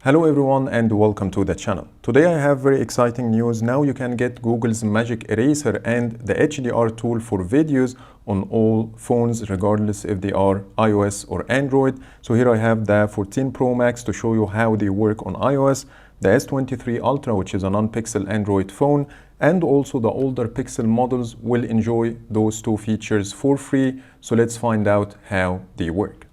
Hello everyone and welcome to the channel. Today I have very exciting news. Now you can get Google's Magic Eraser and the HDR tool for videos on all phones regardless if they are iOS or Android. So here I have the 14 Pro Max to show you how they work on iOS, the S23 Ultra which is a non-pixel Android phone, and also the older Pixel models will enjoy those two features for free. So let's find out how they work.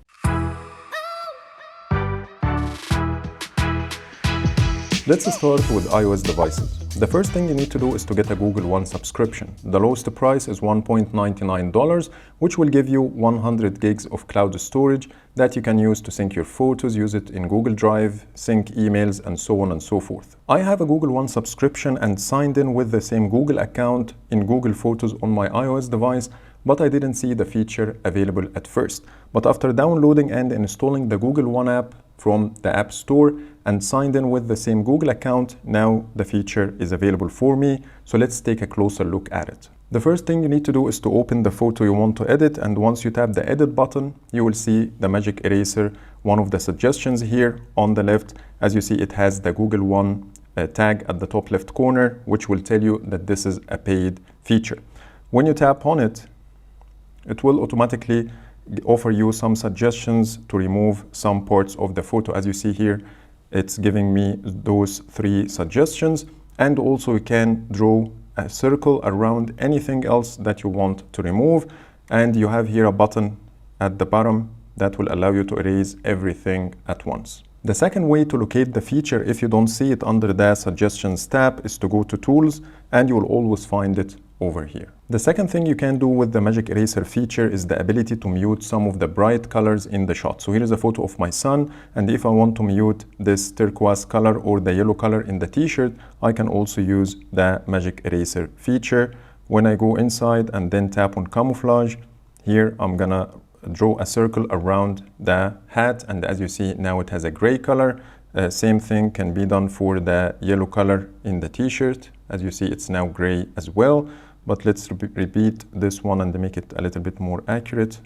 Let's start with iOS devices. The first thing you need to do is to get a Google One subscription. The lowest price is $1.99, which will give you 100 gigs of cloud storage that you can use to sync your photos, use it in Google Drive, sync emails, and so on and so forth. I have a Google One subscription and signed in with the same Google account in Google Photos on my iOS device, but I didn't see the feature available at first. But after downloading and installing the Google One app from the App Store and signed in with the same Google account, now the feature is available for me. So let's take a closer look at it. The first thing you need to do is to open the photo you want to edit, and once you tap the edit button, you will see the Magic Eraser, one of the suggestions here on the left. As you see, it has the Google One tag at the top left corner, which will tell you that this is a paid feature. When you tap on it, it will automatically offer you some suggestions to remove some parts of the photo. As you see here, it's giving me those 3 suggestions, and also you can draw a circle around anything else that you want to remove, and you have here a button at the bottom that will allow you to erase everything at once. The second way to locate the feature if you don't see it under the suggestions tab is to go to tools, and you will always find it over here. The second thing you can do with the Magic Eraser feature is the ability to mute some of the bright colors in the shot. So here is a photo of my son, and if I want to mute this turquoise color or the yellow color in the t-shirt, I can also use the Magic Eraser feature. When I go inside and then tap on camouflage, here I'm gonna draw a circle around the hat, and as you see now it has a gray color. Same thing can be done for the yellow color in the t-shirt. As you see, it's now gray as well, but let's repeat this one and make it a little bit more accurate.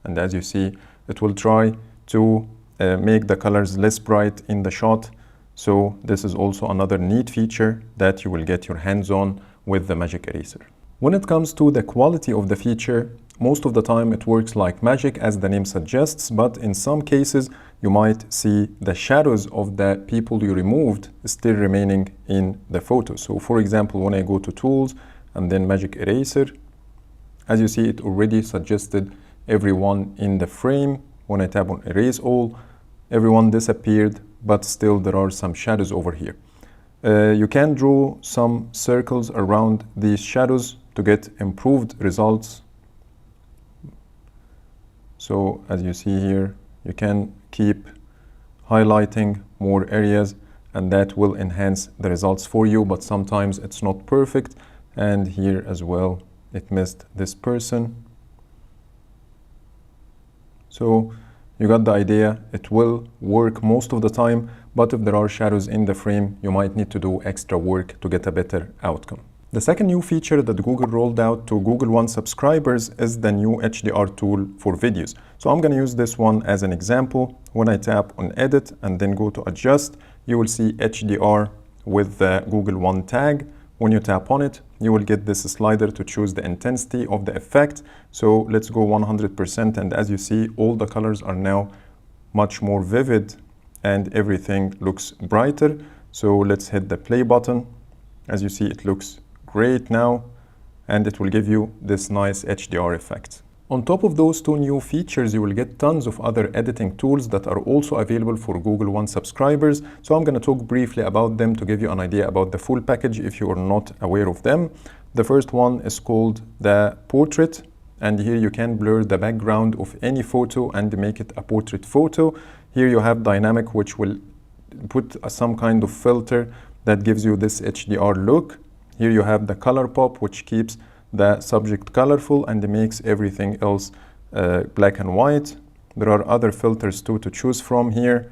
And as you see, it will try to make the colors less bright in the shot. So this is also another neat feature that you will get your hands on with the Magic Eraser. When it comes to the quality of the feature, most of the time it works like magic, as the name suggests, but in some cases you might see the shadows of the people you removed still remaining in the photo. So for example, when I go to tools and then Magic Eraser, as you see, it already suggested everyone in the frame. When I tap on erase all, everyone disappeared, but still there are some shadows over here. You can draw some circles around these shadows to get improved results. So as you see here, you can keep highlighting more areas, and that will enhance the results for you, but sometimes it's not perfect. And here as well, it missed this person. So you got the idea. It will work most of the time, but if there are shadows in the frame, you might need to do extra work to get a better outcome. The second new feature that Google rolled out to Google One subscribers is the new HDR tool for videos. So I'm going to use this one as an example. When I tap on edit and then go to adjust, you will see HDR with the Google One tag. When you tap on it, you will get this slider to choose the intensity of the effect. So let's go 100%, and as you see, all the colors are now much more vivid and everything looks brighter. So let's hit the play button. As you see, it looks great now, and it will give you this nice HDR effect. On top of those 2 new features, you will get tons of other editing tools that are also available for Google One subscribers. So I'm going to talk briefly about them to give you an idea about the full package if you are not aware of them. The first one is called the Portrait, and here you can blur the background of any photo and make it a portrait photo. Here you have Dynamic, which will put some kind of filter that gives you this HDR look. Here you have the Color Pop, which keeps the subject colorful and makes everything else black and white. There are other filters too to choose from here,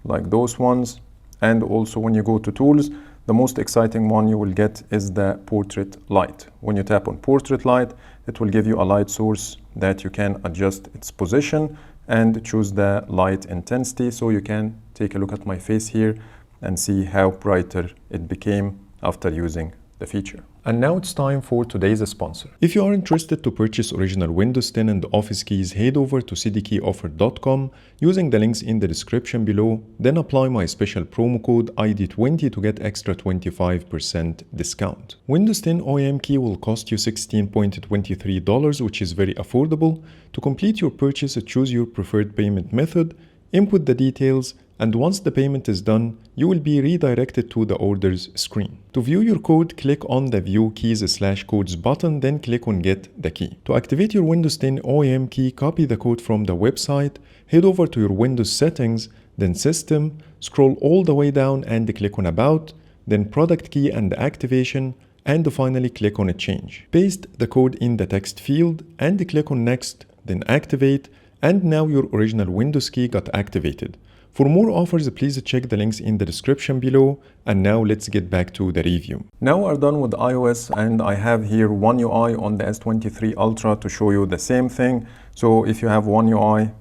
like those ones. And also when you go to tools, the most exciting one you will get is the Portrait Light. When you tap on Portrait Light, it will give you a light source that you can adjust its position, and choose the light intensity, so you can take a look at my face here and see how brighter it became after using the feature. And now it's time for today's sponsor. If you are interested to purchase original Windows 10 and Office keys, head over to cdkeyoffer.com using the links in the description below, then apply my special promo code ID20 to get extra 25% discount. Windows 10 OEM key will cost you $16.23, which is very affordable. To complete your purchase, choose your preferred payment method, input the details, and once the payment is done, you will be redirected to the orders screen. To view your code, click on the View Keys/Codes button, then click on Get the Key. To activate your Windows 10 OEM key, copy the code from the website, head over to your Windows settings, then System, scroll all the way down and click on About, then Product Key and Activation, and finally click on Change. Paste the code in the text field and click on Next, then Activate, and now your original Windows key got activated. For more offers, please check the links in the description below. And now let's get back to the review. Now we're done with iOS, and I have here OneUI on the S23 Ultra to show you the same thing. So if you have OneUI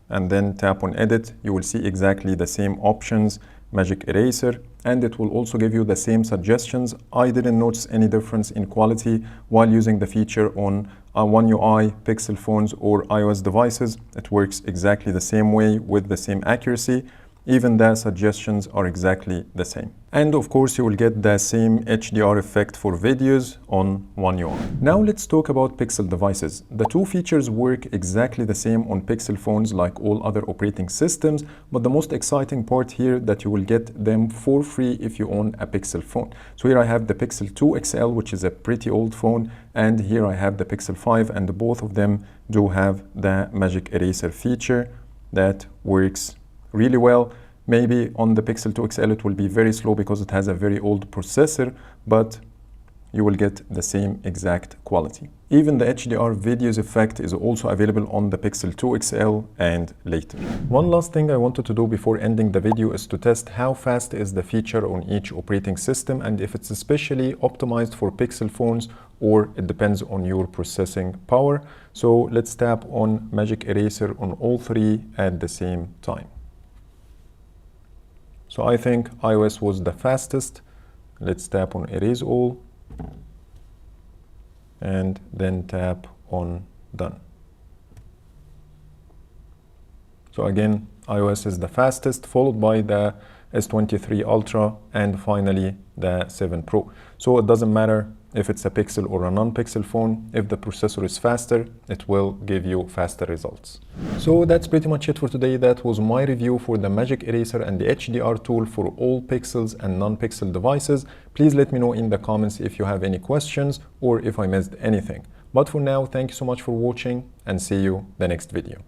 and then tap on Edit, you will see exactly the same options, Magic Eraser, and it will also give you the same suggestions. I didn't notice any difference in quality while using the feature on OneUI, Pixel phones or iOS devices. It works exactly the same way with the same accuracy. Even the suggestions are exactly the same. And of course, you will get the same HDR effect for videos on OneUI. Now let's talk about Pixel devices. The two features work exactly the same on Pixel phones like all other operating systems, but the most exciting part here that you will get them for free if you own a Pixel phone. So here I have the Pixel 2 XL, which is a pretty old phone, and here I have the Pixel 5, and both of them do have the Magic Eraser feature that works really well. Maybe on the Pixel 2 XL it will be very slow because it has a very old processor, but you will get the same exact quality. Even the HDR videos effect is also available on the Pixel 2 XL and later. One last thing I wanted to do before ending the video is to test how fast is the feature on each operating system and if it's especially optimized for Pixel phones or it depends on your processing power. So let's tap on Magic Eraser on all three at the same time. So I think iOS was the fastest. Let's tap on Erase All and then tap on Done. So again, iOS is the fastest, followed by the S23 Ultra and finally the 7 Pro. So it doesn't matter if it's a Pixel or a non-Pixel phone, if the processor is faster, it will give you faster results. So that's pretty much it for today. That was my review for the Magic Eraser and the HDR tool for all Pixels and non-Pixel devices. Please let me know in the comments if you have any questions or if I missed anything. But for now, thank you so much for watching and see you the next video.